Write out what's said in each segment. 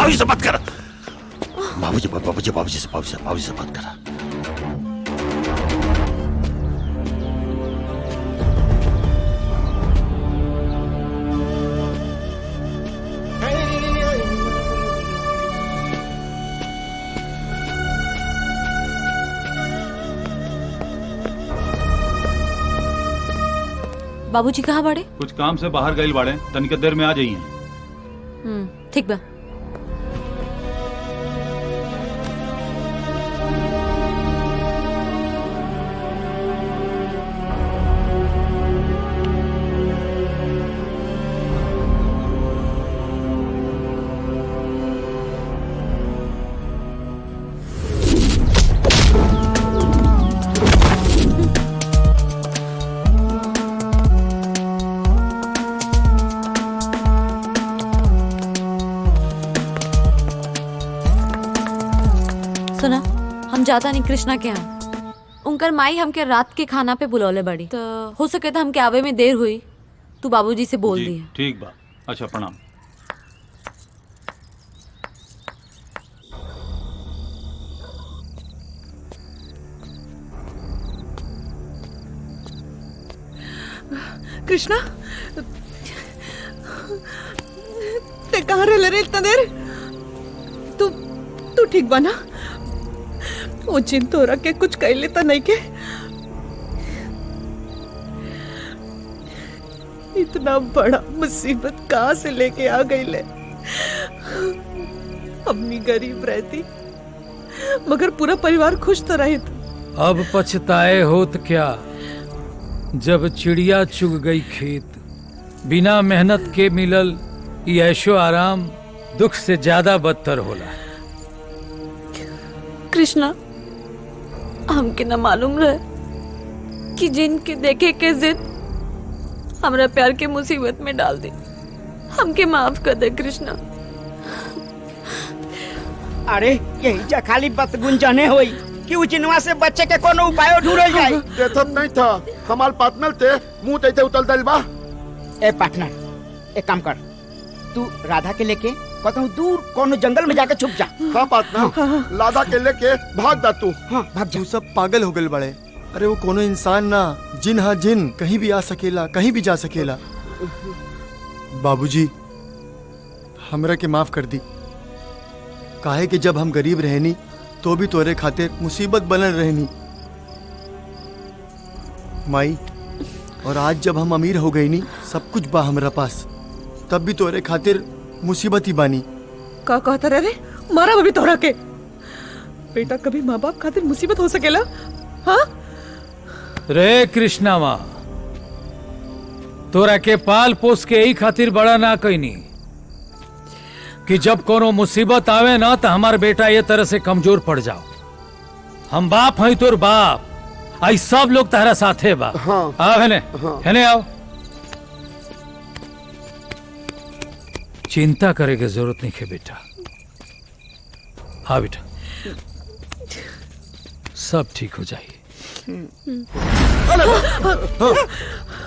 बाबूजी से बात कर। बाबूजी से बात कर। बाबूजी कहाँ बाड़े? कुछ काम से बाहर गए बाड़े, तनिक देर में आ जाइए। ठीक बा। सुना, हम जाता नहीं कृष्णा के यहाँ। उनकर माई हमके रात के खाना पे बुलौले बड़ी, तो हो सके तो हमके आवे में देर हुई, तू बाबूजी से बोल दिया। ठीक बा। अच्छा प्रणाम। कृष्णा, ते कहाँ रह रे इतना देर? तू ठीक बना? वो जिन तो रख के कुछ कह लेता नहीं के? इतना बड़ा मुसीबत कहाँ से लेके आ गई ले? अम्मी गरीब रहती मगर पूरा परिवार खुश तो रहे। अब पछताए होत क्या, जब चिड़िया चुग गई खेत। बिना मेहनत के मिलल ये ऐशो आराम दुख से ज्यादा बदतर होला। कृष्णा, हमके न मालूम रहे कि जिनके देखे के जिद हमरा प्यार के मुसीबत में डाल दी। हमके माफ कर दे कृष्णा। अरे यही जा खाली बत गुंजने होई कि उचिनवा से बच्चे के कोनो उपाय ढूंढल जाए। देखत नहीं था हमार पार्टनर ते मुंह तेते उतल दल बा। ए पार्टनर, एक काम कर, तू राधा के लेके कहूँ दूर कोनो जंगल में जाके छुप जा। हाँ पार्टनर, राधा के लेके भाग जा तू। हाँ भाग जा। तू सब पागल हो गए बड़े। अरे वो कोनो इंसान ना, जिन हाँ जिन, कहीं भी आ सकेला, कहीं भी जा सकेला। बाबूजी हमरा के माफ कर दी। काहे कि जब हम गरीब रहनी तो भी तोरे खातिर मुसीबत बनल रहनी माई, और आज जब हम अमीर हो गई नी, सब कुछ बा हमरा पास, तब भी तोरे खातिर मुसीबत ही बानी। का कहता रे? मारा भी तोरा के। बेटा कभी माँ बाप खातिर मुसीबत हो सकेला? हाँ रे कृष्णा माँ, तोरा के पाल पोस के यही खातिर बड़ा ना कहनी कि जब कोनो मुसीबत आवे ना तो हमार बेटा ये तरह से कमजोर पड़ जाओ। हम बाप हैं तोर बाप, आई सब लोग तारा साथे बा। हाँ। आओ हेने, हाँ। हेने आओ। चिंता करे की जरूरत नहीं है बेटा। हाँ बेटा, सब ठीक हो जाएगी।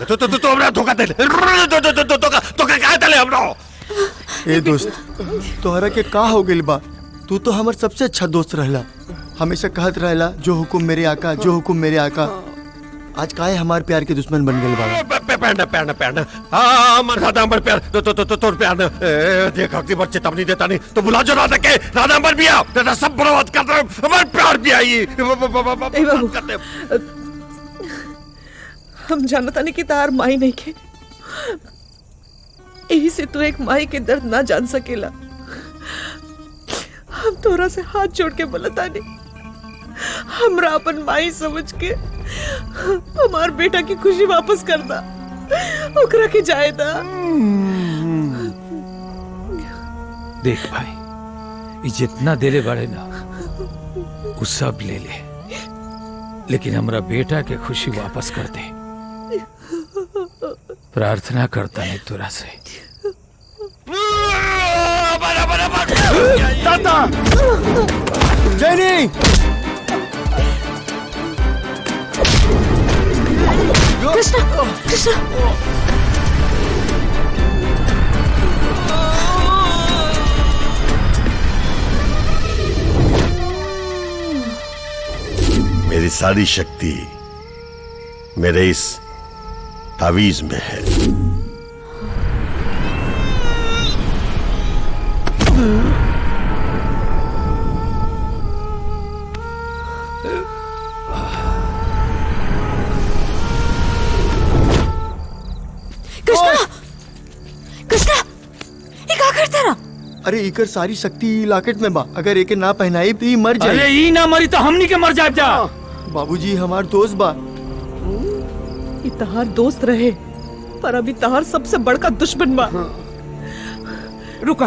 तो हमरा धोखा दे। धोखा काहे दले हमरा? ए दोस्त, तोहरा के का हो गइल बा? तू तो हमार सबसे अच्छा दोस्त रहला, हमेशा कहत रहला जो हुकुम मेरे आका, जो हुकुम मेरे आका। आज काहे हमार प्यार के दुश्मन बन गइल बा? पैर हाँ मन राधा हमर प्यार तो प्यार देख अगली बार चेतावनी देता नहीं तो बुला जो राधा के। राधा हमर भी आओ, राधा सब बर्बाद कर दे, हमार प्यार भी आई। हम जानता नहीं कि तार माई नहीं के, यही से तू एक माई के दर्द ना जान सकेला। हम तोरा से हाथ जोड़ के बोलता नहीं, हमरा अपन माई समझ के हमार बेटा की खुशी वापस करदा, ओकरा के जायदा। देख भाई, ये जितना देले बाड़े ना वो सब ले ले, लेकिन हमरा बेटा के खुशी वापस कर दे। प्रार्थना करता है तोरा से। ताता, जैनी, कृष्णा, कृष्णा, मेरी सारी शक्ति मेरे इस तावीज में है। अरे इकर सारी शक्ति लॉकेट में बा, अगर एके ना पहनाई तो ई मर जाए। अरे ई ना मरी तो हमनी के मर जाए जा। बाबूजी हमार दोस्त बा। ये तहार दोस्त रहे पर अभी तहार सबसे बड़का दुश्मन बा। रुका,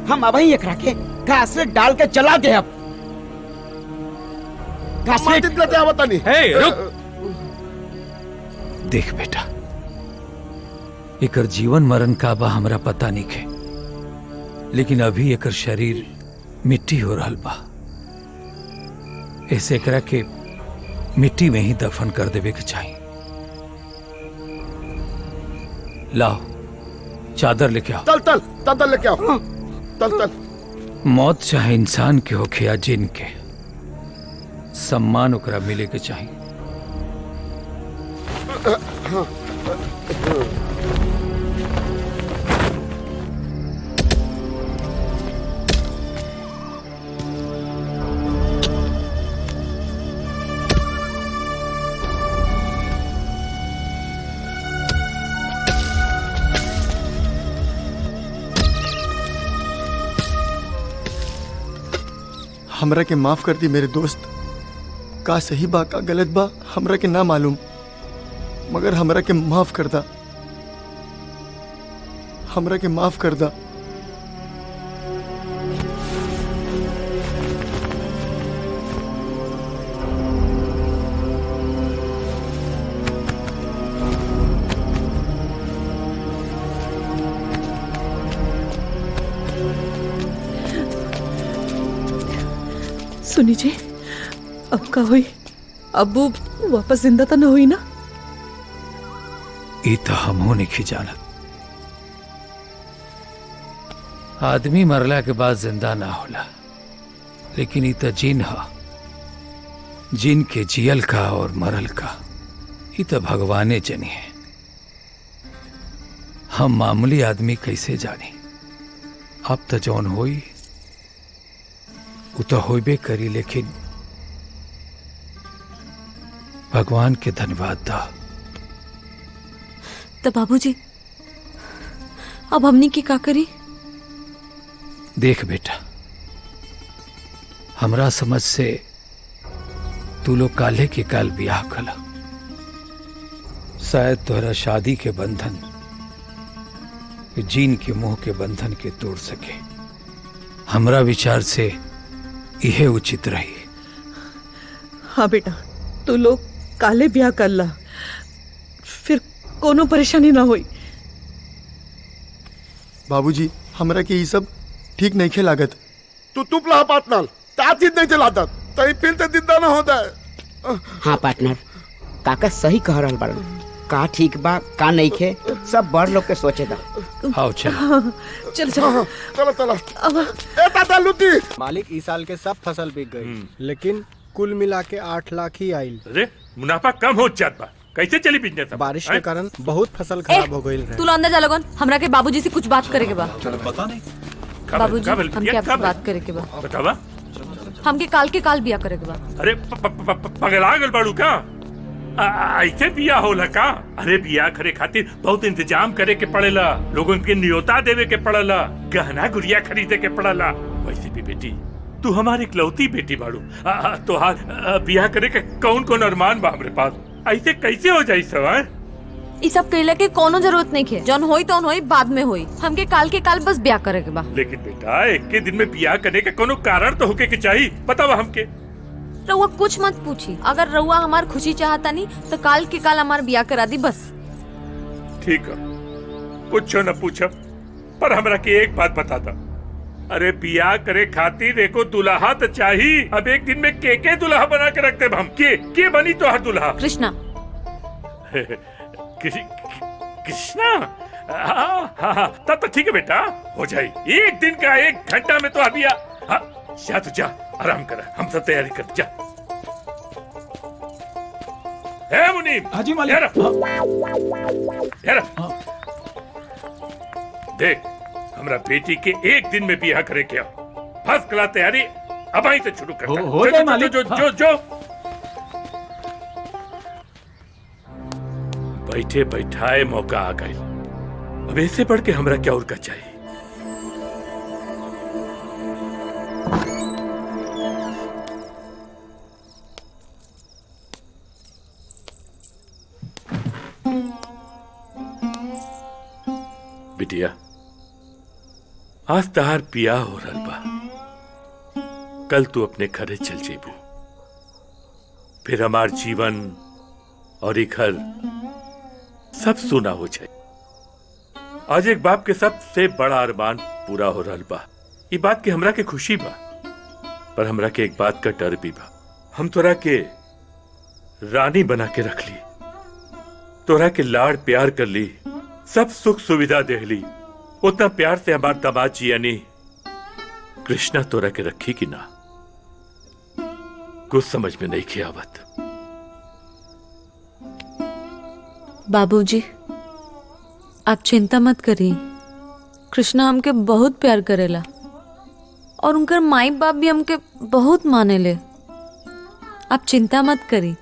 हम अब ही एकरा के घास में डाल के चला दे। अब घास में हे रुक। देख बेटा, एकर जीवन मरण का बा हमरा पता नहीं है, लेकिन अभी एकर शरीर मिट्टी हो रहल बा। ऐसे एकरा के मिट्टी में ही दफन कर देवे के चाहिए। लाओ चादर लेके आओ। चल चल चादर लेके आओ। चल चल। मौत चाहे इंसान के होखे या जिन के, सम्मान ओकरा मिले के चाहिए। हमरा के माफ कर दी मेरे दोस्त। का सही बा का गलत बा हमरा के ना मालूम, मगर हमरा के माफ कर दा। हमरा के माफ कर दा। सुनी जी, अब का हुई? अब वो वापस जिंदा तो न हुई ना? ई तो हमहू नहीं जानत। आदमी मरला के बाद जिंदा ना होला, लेकिन ई तो जिन हा। जिन के जियल का और मरल का ई तो भगवाने जनी है। हम मामूली आदमी कैसे जानी? अब तो जौन होई वो तो होइबे करी, लेकिन भगवान के धन्यवाद दा। तो बाबूजी अब हमनी की का करी? देख बेटा, हमरा समझ से तू लोग काले के काल ब्याह कला। शायद तोहरा शादी के बंधन जीन के मुंह के बंधन के तोड़ सके। हमरा विचार से यह उचित रही। हाँ बेटा, तू लोग काले ब्याह कर ला, फिर कोनो परेशानी ना होई। बाबूजी हमरा के ये सब ठीक नहीं खे लागत। तू चुप रहा पार्टनर, ताचीज नहीं चलाता तई फिर से जिंदा ना होता है। हाँ पार्टनर, काका सही कह रहल बाड़न। का ठीक बा का नहीं खे सब बड़ लोग के सोचे दा। आओ चल। चल चल चलो चलो। ए ताता लुटी। मालिक इस साल के सब फसल बिक गई, लेकिन कुल मिला के 8 लाख ही आयल। अरे मुनाफा कम हो जाता, कैसे चली बिजनेस? बारिश के कारण बहुत फसल खराब हो गई। तू अंदर जा लगन, हमरा के बाबूजी से कुछ बात करे के बा। पता नहीं बाबूजी हमके आपसे बात करे के बा। बतावा। हमके काल के काल बिया करे के बा। अरे पगला गल बाड़ू का? ऐसे बिया होला का? अरे बिया करे खातिर बहुत इंतजाम करे के पड़ेला, लोगों के न्योता देवे के पड़ेला, गहना गुड़िया खरीदे के पड़ेला। वैसे भी बेटी तू हमारी इकलौती बेटी बाड़ू, तोहार बिया करे के कौन कौन अरमान बा हमरे पास। ऐसे कैसे हो जाई सब? ई सब कहले के कोनो जरूरत नहीं है। जौन होई तौन होई, बाद में होई। हमके काल के काल बस ब्याह करे के बा। लेकिन बेटा एक के दिन में बिया करने के कोनो कारण तो होके के चाहिए, बतावा हमके। रउआ कुछ मत पूछी, अगर रउआ हमार खुशी चाहता नहीं तो काल के काल हमार बिया करा दी बस। ठीक है, पूछो न पूछो, पर हमरा के एक बात बता दा। अरे बिया करे खातिर एको दुल्हा तो चाहिए। अब एक दिन में के दुल्हा बना के रखते हम? के बनी तो हर दुल्हा? कृष्णा। कृष्णा? हाँ, तब तो ठीक है बेटा, हो जाए। एक दिन का 1 घंटा में तो अभी जा, तू जा, आराम कर, हम सब तैयारी कर। जा है मुनीम। हाँ जी मालिक। यार देख, हमरा बेटी के एक दिन में बियाह करे क्या, फर्स्ट क्लास तैयारी अब ही से शुरू कर। हो जाए मालिक। जो बैठे बैठाए मौका आ गई, अब ऐसे बढ़ के हमरा क्या और का चाहिए। बिटिया, आज तहार पिया हो रहल बा, कल तू अपने घरे चल जेबू, फिर हमार जीवन और ये घर सब सुना हो जाए। आज एक बाप के सबसे बड़ा अरमान पूरा हो रहल बा, ये बात के हमरा के खुशी बा, पर हमरा के एक बात का डर भी बा। हम तोरा के रानी बना के रख ली, तोरा के लाड़ प्यार कर ली, सब सुख सुविधा दे ली, उतना प्यार से हमार दामाद जी यानी कृष्णा तोरा के रखी कि ना, कुछ समझ में नहीं किया आवत। बाबूजी, आप चिंता मत करिए, कृष्णा हमके बहुत प्यार करेला और उनकर माई बाप भी हमके बहुत माने ले। आप चिंता मत करिए,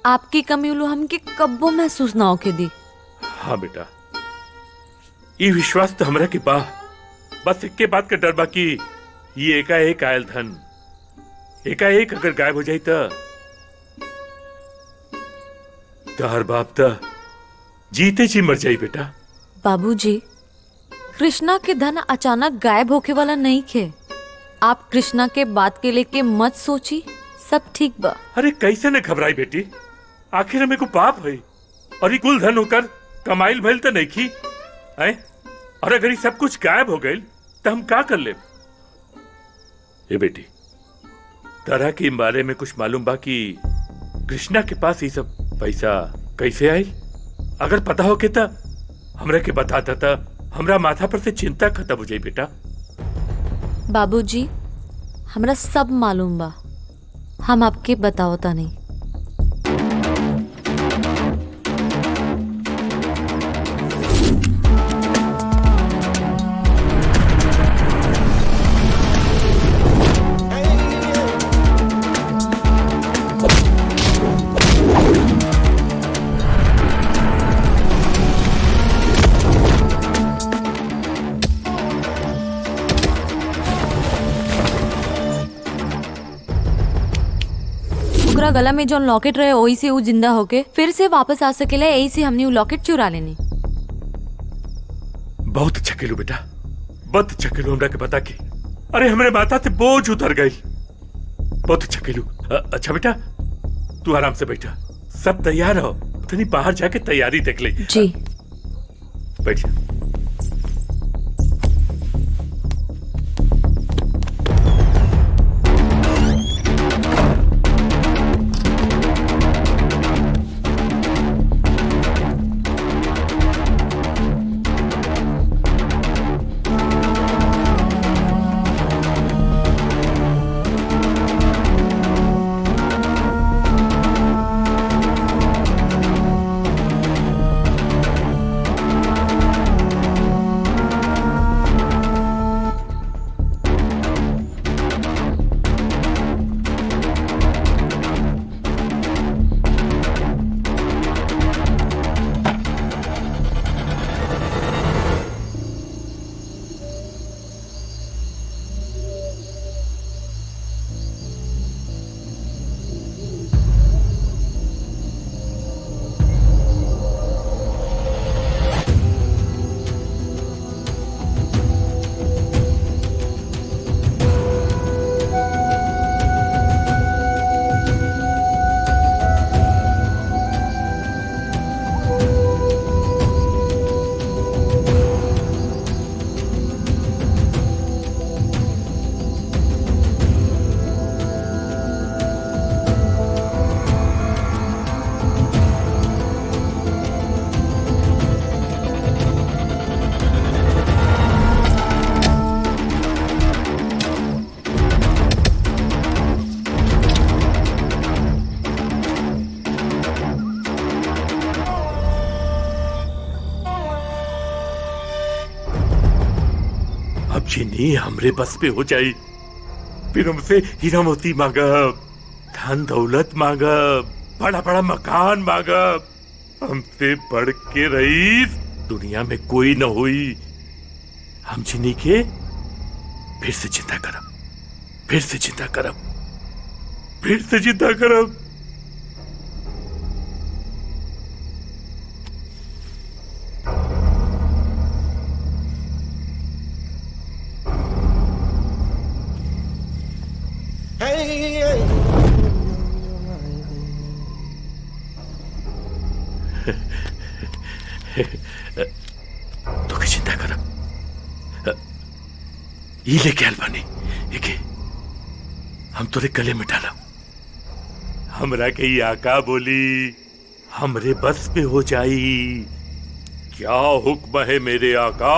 आपकी कमी उलो हमके कब्बो महसूस ना होके दी। हाँ बेटा, ये विश्वास तो हमरा के बा, बस इक्के बात का डर बा कि ये एकाएक आयल धन एकाएक अगर गायब हो जाई तो हर बाप तो जीते जी मर जाई बेटा। बाबूजी, कृष्णा के धन अचानक गायब होके वाला नहीं खे। आप कृष्णा के बात के लेके मत सोची, सब ठीक बा। अरे कैसे न घबराई बेटी, आखिर हमें को पाप है और ये कुल धन होकर कमाइल भइल तो नहीं की है, और अगर ये सब कुछ गायब हो गई तो हम क्या कर ले। ये बेटी, तरह के बारे में कुछ मालूम बा कि कृष्णा के पास ये सब पैसा कैसे आई? अगर पता हो के तो हमरा के बताता था, हमरा माथा पर से चिंता खत्म हो जाए बेटा। बाबूजी, हमरा सब मालूम बा, हम आपके बतावता नहीं। ओकरा गला में जो लॉकेट रहे वही से वो जिंदा होके फिर से वापस आ सकेला, यही से हमने वो लॉकेट चुरा लेनी। बहुत अच्छा खेलू बेटा, बहुत अच्छा खेलू हमरा के बता के। अरे हमरे माथा से बोझ उतर गई, बहुत अच्छा खेलू। अच्छा बेटा, तू आराम से बैठा, सब तैयार हो, तनी बाहर जाके तैयारी देख ले। जी बैठ जा। चीनी हमरे बस पे हो जाई, फिर हमसे हीरा मोती मांगब, धन दौलत मांगब, बड़ा बड़ा मकान मांगब। हमसे बढ़ के रईस दुनिया में कोई न हुई। हम चीनी के फिर से जिंदा करब, फिर से जिंदा करब, फिर से जिंदा करब। तो चिंता करब, ये लेके अलबानी एके हम तोरे गले में डालब। हमरा के ये आका बोली हमरे बस पे हो जाई। क्या हुक्म है मेरे आका?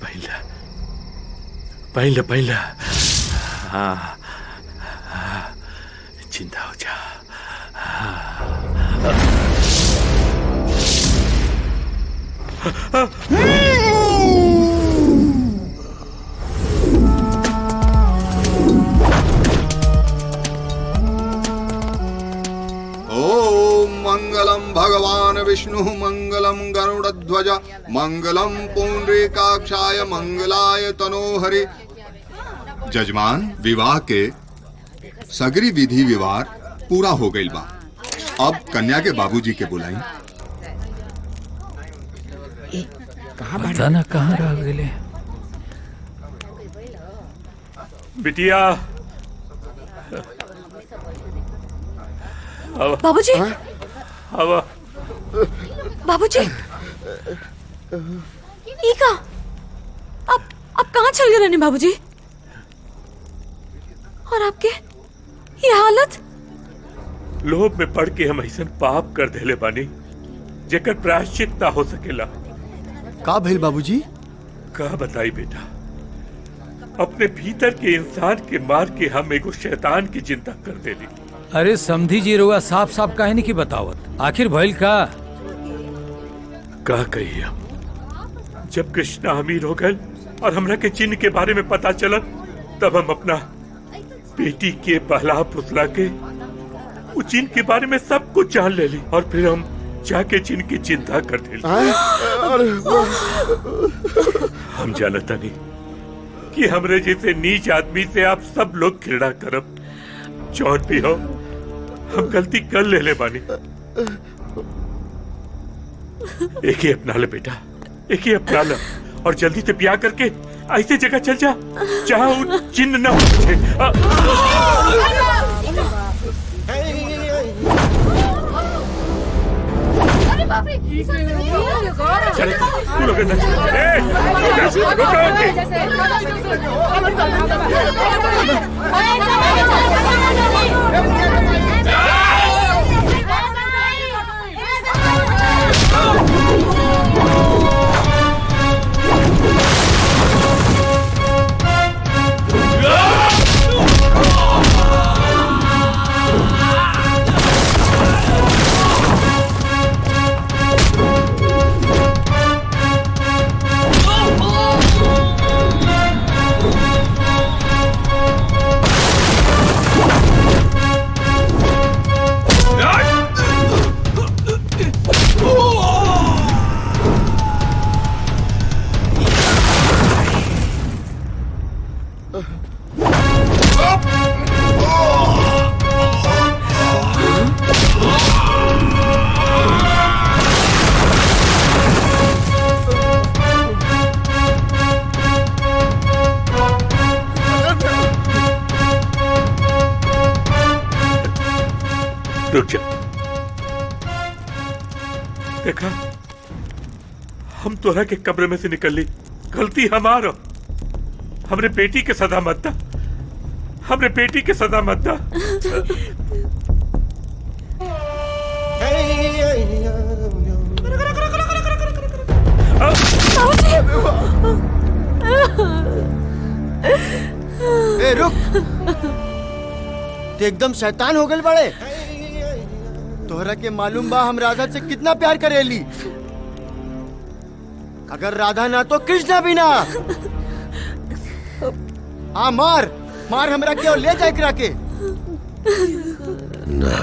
पहला पहला पहला हाँ, चिंता हो जा। ओम मंगलम भगवान विष्णु मंगलम गरुड़ध्वज मंगलम पुंडरीकाक्षाय मंगलाय तनोहरि। जजमान, विवाह के सगरी विधि व्यवहार पूरा हो गई बा। अब कन्या के बाबूजी के बुलाई। पता न कहाँ रह गए। बिटिया बाबूजी, हवा बाबूजी, ये का? आप कहाँ चल गए रहने बाबूजी? और आपके ये हालत? लोभ में पड़ के हम ऐसा पाप कर देले बानी जेकर प्रायश्चित ना हो सकेला। का भइल बाबूजी? का बताई बेटा, अपने भीतर के इंसान के मार के हम एगो शैतान की चिंता कर देली। अरे समधी जी, रुआ साफ साफ काहे नहीं की बतावत? आखिर भइल का? का कही हम? जब कृष्णा अमीर हो गए और हमरा के चिन्ह के बारे में पता चला, तब हम अपना बेटी के बहला फुसला के वो चिन्ह के बारे में सब कुछ जान ले ली और फिर हम जाके चिन्ह की चिंता कर दे। हम जानता नहीं कि हमरे जैसे नीच आदमी से आप सब लोग घृणा करब। जौन भी हो, हम गलती कर ले बानी। एक ही अपना ले बेटा, एक ही अपना ले और जल्दी से ब्याह करके ऐसे जगह चल जा जहाँ वो चिन्ह न चले तू लोग रुक जा। देखा, हम तोरा के कब्र में से निकल ली। गलती हमारा। हमरे बेटी के सदा मत दा, हमरे बेटी के सदा मत दा। ए रुक, ते एकदम शैतान हो गए बड़े। तोहरा के मालूम बा हम राधा से कितना प्यार करेली। अगर राधा ना तो कृष्णा भी ना। हाँ मार मार हमरा के और ले जाए करा के। ना,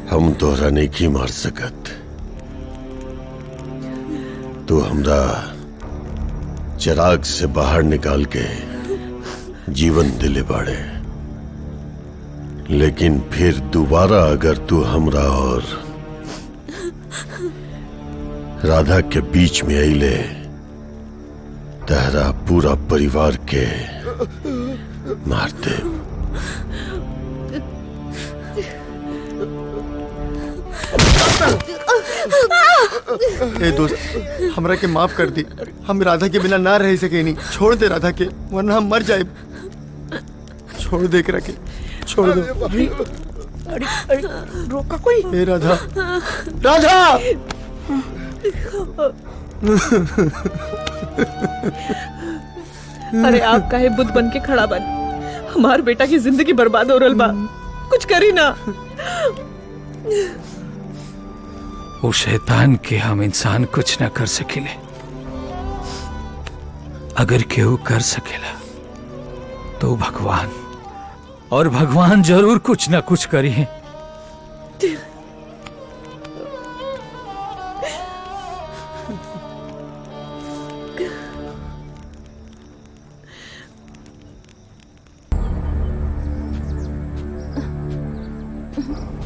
हम तोहरा नहीं की मार सकत। तू हमरा चिराग से बाहर निकाल के जीवन दिले बाड़े, लेकिन फिर दोबारा अगर तू हमरा और राधा के बीच में अइले, तहरा पूरा परिवार के मार दे। ए दोस्त, हमरा के माफ कर दी। हम राधा के बिना ना रह सके नहीं। छोड़ दे राधा के, वरना हम मर जाए। छोड़ दे करा के, छोड़ दो। अरे रोका कोई। ए राधा, राधा। अरे आप काहे बुद्ध बन के खड़ा बन? हमार बेटा की जिंदगी बर्बाद हो रहा बा, कुछ करी ना। वो शैतान के हम इंसान कुछ ना कर सकेले। अगर केहू कर सकेला तो भगवान, और भगवान जरूर कुछ ना कुछ करी है।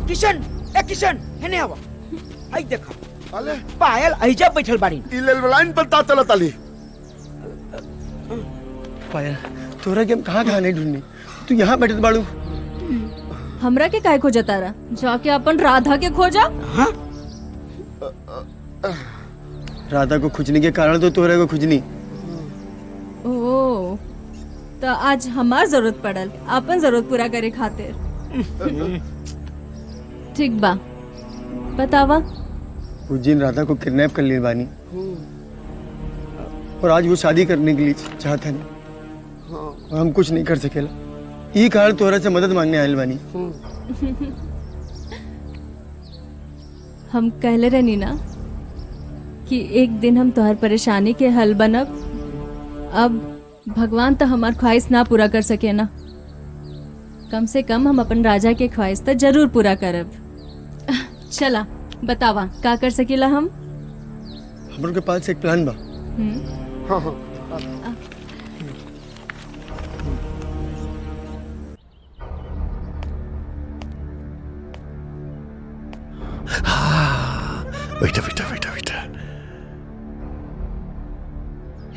किशन, ए किशन, हेने आवा। आई देखा, अले पायल ऐजा बैठल बाड़ी। ई लाइन पर ता चला ताली। पायल, तोरा के हम कहाँ नहीं ढूंढनी, तू यहाँ बैठल बाड़ू। हमरा के काय खोजा तारा? जाके अपन राधा के खोजा। हाँ? राधा को खुजने के कारण तो तोरा को खुजनी। ओ, तो आज हमार जरूरत पड़ल अपन जरूरत पूरा करे खातिर। ठीक बा, बतावा। उस दिन राधा को किडनैप कर लिए बानी, और आज वो शादी करने के लिए चाहता नहीं, और हम कुछ नहीं कर सकेला। ये कारण तोरा से मदद मांगने आयल बानी। हम कहले रहनी ना कि एक दिन हम तोहर परेशानी के हल बनब। अब भगवान तो हमार ख्वाहिश ना पूरा कर सके ना, कम से कम हम अपन राजा के ख्वाहिश तो जरूर पूरा करब। चला बतावा, का कर सकेला हम? हम के पास एक प्लान बा। हाँ हाँ। बेटा बेटा बेटा बेटा,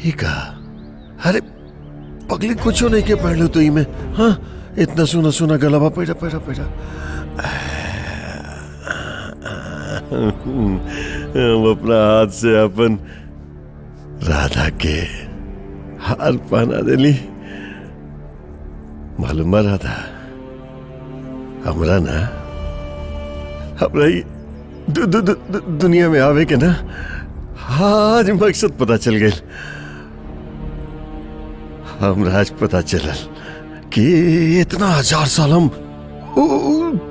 ये का? अरे पगली कुछ नहीं के पहले तो ही में। हाँ, इतना सुना सुना गलावा पैदा पैदा पैदा। हम अपना हाथ से अपन राधा के हार पहना देली। मालूम बा राधा, हमरा ना हमरा ही दुनिया में आवे के ना आज मकसद पता चल गए। हमरा आज पता चलल कि इतना 1000 साल हम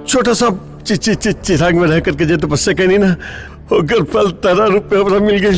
छोटा सा चिराग में रह करके जो तपस्या करी ना, ओकर फल तारा रूप में हमरा मिल गई।